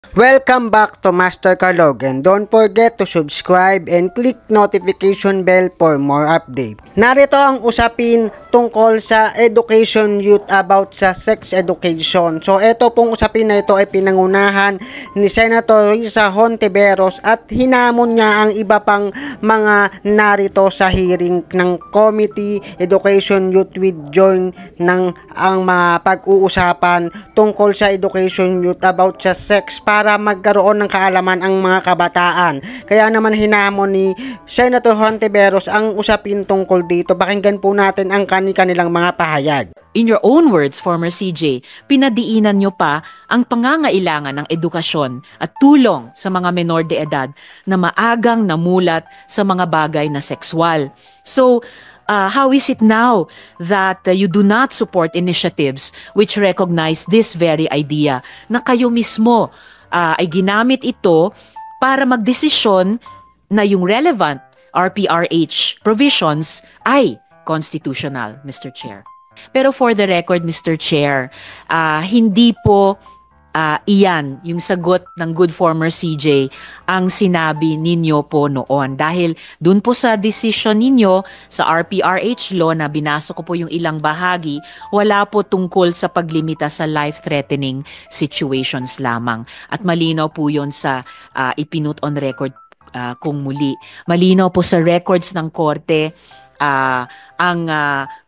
Welcome back to Master Kalog and don't forget to subscribe and click notification bell for more update. Narito ang usapin tungkol sa education youth about sa sex education. So ito pong usapin na ito ay pinangunahan ni Senator Risa Hontiveros at hinamon niya ang iba pang mga narito sa hearing ng Committee Education Youth with join ng ang mga pag-uusapan tungkol sa education youth about sa sex para magkaroon ng kaalaman ang mga kabataan. Kaya naman hinamon ni Senator Hontiveros ang usapin tungkol dito. Pakinggan po natin ang kanilang mga pahayag. In your own words, former CJ, pinadiinan nyo pa ang pangangailangan ng edukasyon at tulong sa mga menor de edad na maagang namulat sa mga bagay na sexual. So, how is it now that you do not support initiatives which recognize this very idea na kayo mismo ay ginamit ito para magdesisyon na yung relevant RPRH provisions ay constitutional, Mr. Chair? Pero for the record, Mr. Chair, hindi po iyan yung sagot ng good former CJ ang sinabi ninyo po noon. Dahil dun po sa decision ninyo sa RPRH law na binasa ko po yung ilang bahagi, wala po tungkol sa paglimita sa life-threatening situations lamang. At malinaw po yun sa ipinut on record kung muli. Malinaw po sa records ng korte ang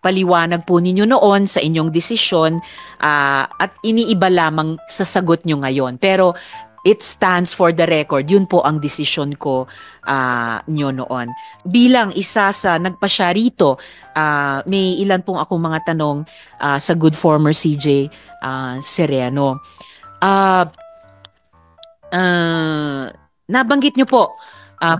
paliwanag po ninyo noon sa inyong desisyon at iniiba lamang sa sagot nyo ngayon. Pero it stands for the record. Yun po ang desisyon ko nyo noon. Bilang isa sa nagpasya rito, may ilan pong akong mga tanong sa good former CJ Sereno. Nabanggit nyo po,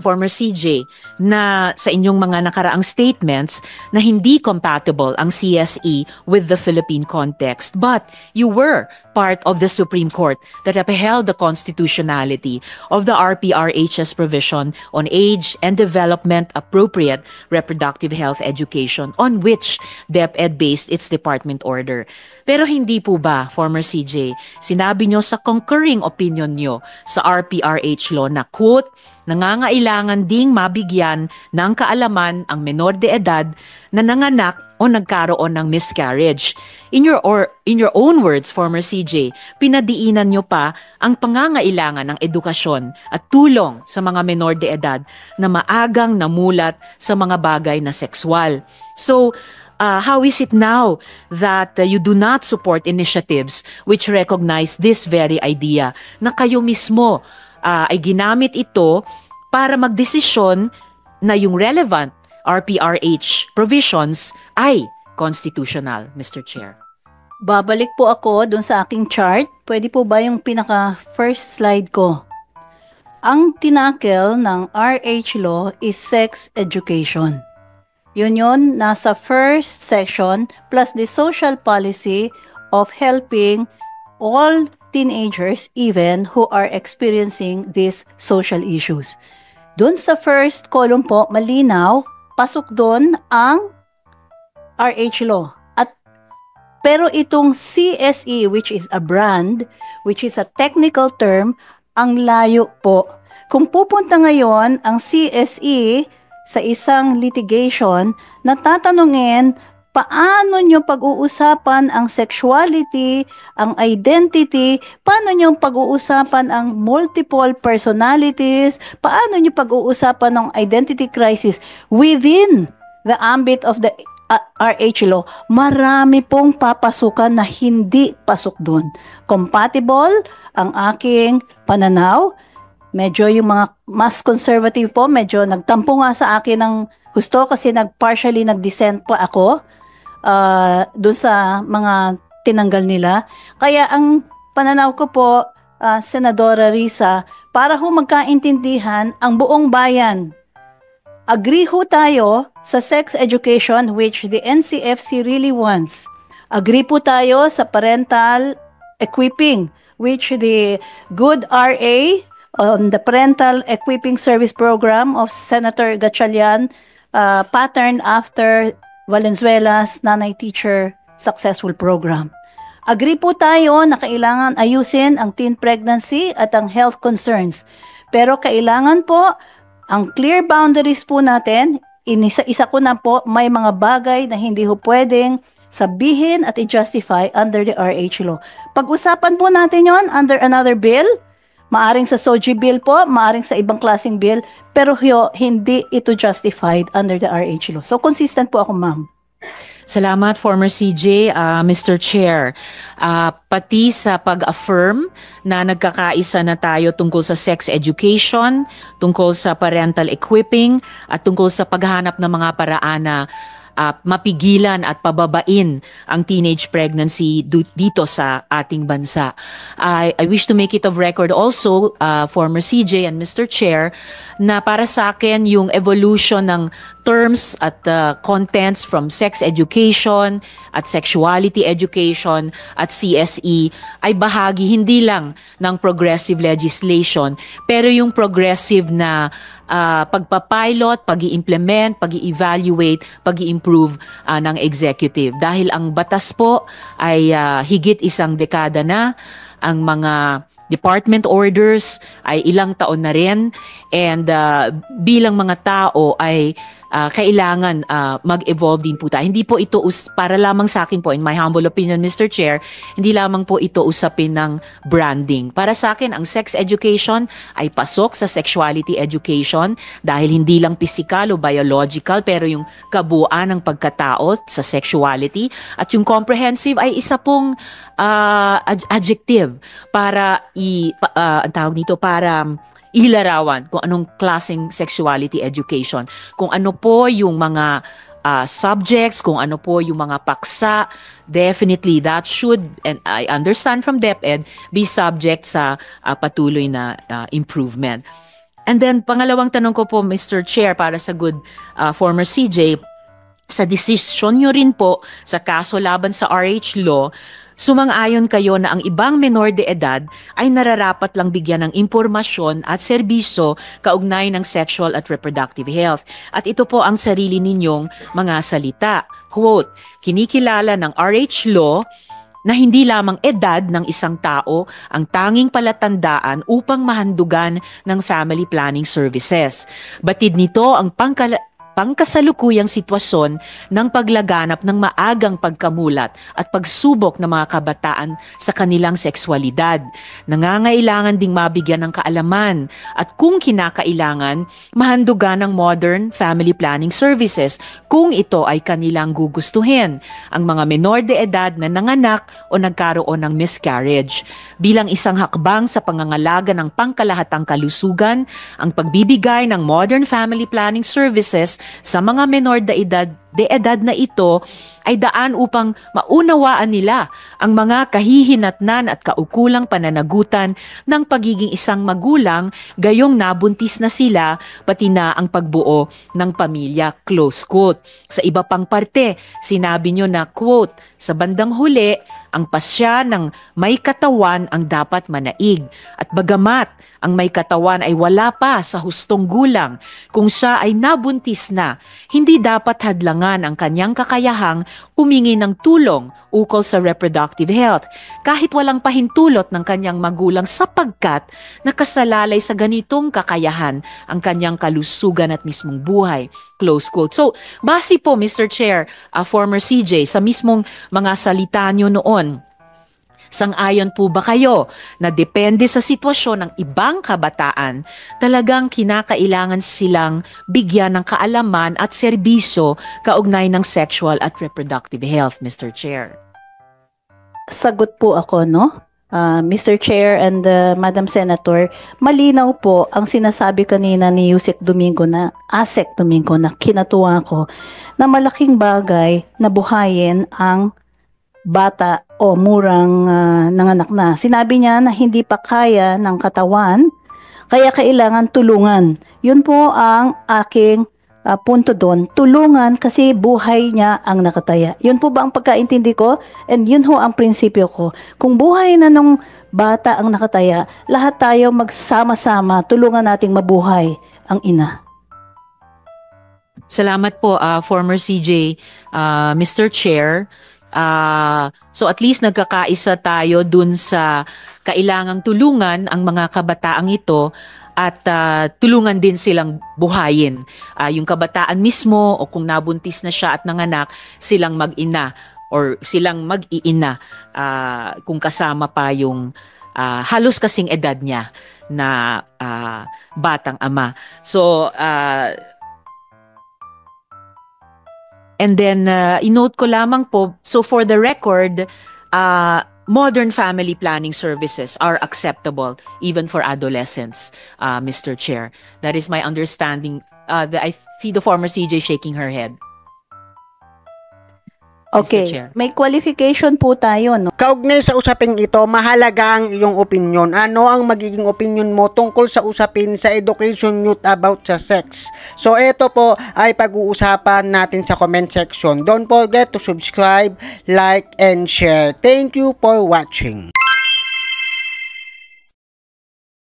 former CJ, na sa inyong mga nakaraang statements na hindi compatible ang CSE with the Philippine context. But you were part of the Supreme Court that upheld the constitutionality of the RPRH's provision on age and development appropriate reproductive health education on which DepEd based its department order. Pero hindi po ba, former CJ, sinabi nyo sa concurring opinion nyo sa RPRH law na, quote, nangangailangan ding mabigyan ng kaalaman ang menor de edad na nanganak o nagkaroon ng miscarriage. In your own words, former CJ, pinadiinan nyo pa ang pangangailangan ng edukasyon at tulong sa mga menor de edad na maagang namulat sa mga bagay na sexual. So, how is it now that you do not support initiatives which recognize this very idea na kayo mismo ay ginamit ito para magdesisyon na yung relevant RPRH provisions ay constitutional, Mr. Chair? Babalik po ako dun sa aking chart. Pwede po ba yung pinaka-first slide ko? Ang tinakel ng RH law is sex education. Yun, nasa first section plus the social policy of helping all teenagers even who are experiencing these social issues. Doon sa first column po, malinaw, pasok doon ang RH law. Pero itong CSE, which is a brand, which is a technical term, ang layo po. Kung pupunta ngayon ang CSE sa isang litigation, natatanungin, paano nyo pag-uusapan ang sexuality, ang identity, paano nyo pag-uusapan ang multiple personalities, paano nyo pag-uusapan ang identity crisis within the ambit of the RH law? Marami pong papasukan na hindi pasok doon. Compatible ang aking pananaw. Medyo yung mga mas conservative po, medyo nagtampo nga sa akin ng gusto kasi partially nag-dissent pa ako doon sa mga tinanggal nila. Kaya ang pananaw ko po, Senadora Risa, para ho magkaintindihan ang buong bayan, agree ho tayo sa sex education which the NCFC really wants. Agree po tayo sa parental equipping which the good RA on the parental equipping service program of Senator Gatchalian patterned after Valenzuela's Nanay Teacher Successful Program. Agree po tayo na kailangan ayusin ang teen pregnancy at ang health concerns. Pero kailangan po ang clear boundaries po natin. Inisa-isa ko na po, may mga bagay na hindi ho pwedeng sabihin at i-justify under the RH law. Pag-usapan po natin yon under another bill, maaring sa SOGI bill po, maaring sa ibang klaseng bill, pero hindi ito justified under the RH law. So, consistent po ako, ma'am. Salamat, former CJ, Mr. Chair. Pati sa pag-affirm na nagkakaisa na tayo tungkol sa sex education, tungkol sa parental equipping, at tungkol sa paghanap ng mga paraan na mapigilan at pababain ang teenage pregnancy dito sa ating bansa. I wish to make it of record also, former CJ and Mr. Chair, na para sa akin yung evolution ng terms at contents from sex education at sexuality education at CSE ay bahagi hindi lang ng progressive legislation, pero yung progressive na pagpapilot, pag-i-implement, pag-i-evaluate, pag-i-improve ng executive. Dahil ang batas po ay higit isang dekada na, ang mga department orders ay ilang taon na rin, and bilang mga tao ay kailangan mag-evolve din po tayo. Hindi po ito para lamang sa akin po, in my humble opinion, Mr. Chair, hindi lamang po ito usapin ng branding. Para sa akin, ang sex education ay pasok sa sexuality education dahil hindi lang physical o biological, pero yung kabuuan ng pagkatao sa sexuality, at yung comprehensive ay isa pong adjective para ang tawag nito, para ilarawan kung anong klaseng sexuality education, kung ano po yung mga subjects, kung ano po yung mga paksa. Definitely that should, and I understand from DepEd, be subject sa patuloy na improvement. And then pangalawang tanong ko po, Mr. Chair, para sa good former CJ, sa desisyon nyo rin po sa kaso laban sa RH law, sumang-ayon kayo na ang ibang menor de edad ay nararapat lang bigyan ng impormasyon at serbisyo kaugnay ng sexual at reproductive health. At ito po ang sarili ninyong mga salita. Quote, kinikilala ng RH law na hindi lamang edad ng isang tao ang tanging palatandaan upang mahandugan ng family planning services. Batid nito ang pangkasalukuyang sitwasyon ng paglaganap ng maagang pagkamulat at pagsubok ng mga kabataan sa kanilang sexualidad. Nangangailangan ding mabigyan ng kaalaman at kung kinakailangan, mahandugan ng modern family planning services kung ito ay kanilang gugustuhin. Ang mga menor de edad na nanganak o nagkaroon ng miscarriage. Bilang isang hakbang sa pangangalaga ng pangkalahatang kalusugan, ang pagbibigay ng modern family planning services sa mga menor de edad na ito ay daan upang maunawaan nila ang mga kahihinatnan at kaukulang pananagutan ng pagiging isang magulang gayong nabuntis na sila, pati na ang pagbuo ng pamilya, close quote. Sa iba pang parte, sinabi nyo na, quote, sa bandang huli, ang pasya ng may katawan ang dapat manaig. At bagamat ang may katawan ay wala pa sa hustong gulang, kung siya ay nabuntis na, hindi dapat hadlangan ang kanyang kakayahang humingi ng tulong ukol sa reproductive health, kahit walang pahintulot ng kanyang magulang sapagkat nakasalalay sa ganitong kakayahan ang kanyang kalusugan at mismong buhay. Close quote. So, base po, Mr. Chair, former CJ, sa mismong mga salita nyo noon, sang-ayon po ba kayo na depende sa sitwasyon ng ibang kabataan, talagang kinakailangan silang bigyan ng kaalaman at serbisyo kaugnay ng sexual at reproductive health, Mr. Chair? Sagot po ako, no? Mr. Chair and Madam Senator, malinaw po ang sinasabi kanina ni Yusek Domingo na, Asek Domingo, na kinatuwa ko na malaking bagay na buhayin ang bata o murang nanganak na. Sinabi niya na hindi pa kaya ng katawan, kaya kailangan tulungan. Yun po ang aking punto doon. Tulungan kasi buhay niya ang nakataya. Yun po ba ang pagkaintindi ko? And yun ho ang prinsipyo ko. Kung buhay na nung bata ang nakataya, lahat tayo magsama-sama, tulungan nating mabuhay ang ina. Salamat po, former CJ, Mr. Chair. So at least nagkakaisa tayo dun sa kailangang tulungan ang mga kabataang ito at tulungan din silang buhayin. Yung kabataan mismo o kung nabuntis na siya at nanganak, silang mag-ina or silang mag-iina kung kasama pa yung halos kasing edad niya na batang ama. So, and then, inote ko lamang po, so for the record, modern family planning services are acceptable even for adolescents, Mr. Chair. That is my understanding. I see the former CJ shaking her head. Mr. Okay, Chair. may qualification po tayo, no? Kaugnay sa usaping ito, mahalaga ang iyong opinion. Ano ang magiging opinion mo tungkol sa usapin sa education youth about sa sex? So ito po ay pag-uusapan natin sa comment section. Don't forget to subscribe, like, and share. Thank you for watching.